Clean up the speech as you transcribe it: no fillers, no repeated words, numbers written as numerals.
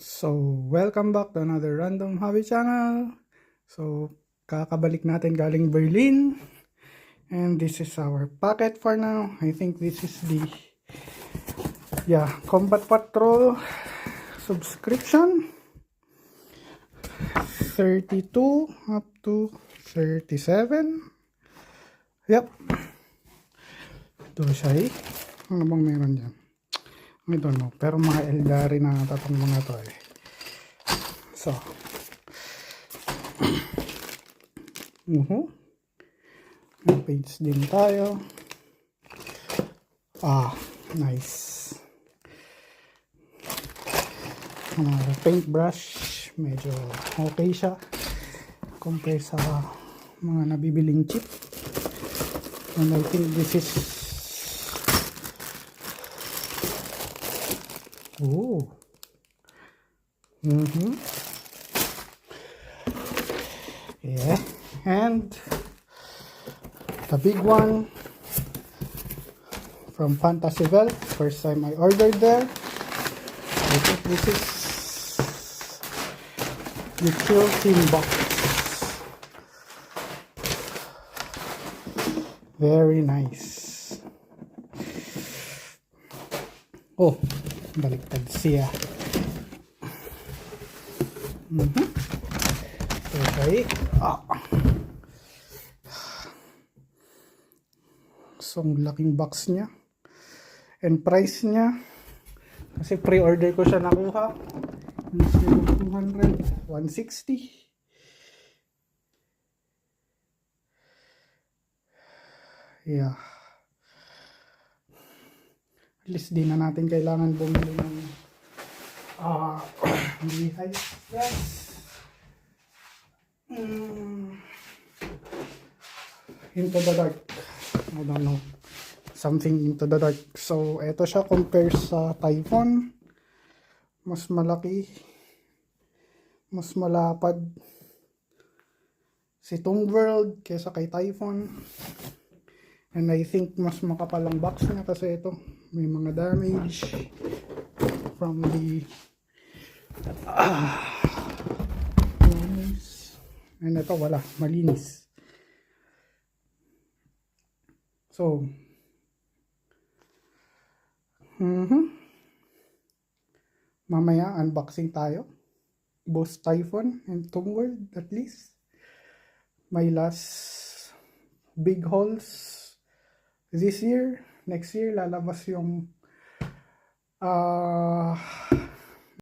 So, welcome back to another Random Hobby Channel. So, kakabalik natin galing Berlin. And this is our packet for now. I think this is the, Combat Patrol subscription. 32 up to 37. Yep. Ito siya eh. Ano bang meron dyan? I don't know. Pero mga Eldari na tatong mga to eh. So, may page din tayo. Nice. Paintbrush, medyo okay siya compare sa mga nabibiling chip. And I think this is yeah, and the big one from Fantasyville. First time I ordered there. I think this is the Kill Team box. Very nice. Oh, baliktad siya. Okay. So, ang laking box niya. And price niya, kasi pre-order ko siya nakuha. Instead of 200, 160. Yeah. At least di na natin kailangan bumili ng Levi's dress. Into the Dark. I don't know. Something Into the Dark. So, eto siya compare sa Typhon. Mas malaki. Mas malapad si Tomb World kesa kay Typhon. And I think mas makapal ang box niya kasi ito may mga damage from the and ito wala, malinis. So mamaya unboxing tayo both Typhon and Tomb World. At least my last big hauls this year. Next year lalabas yung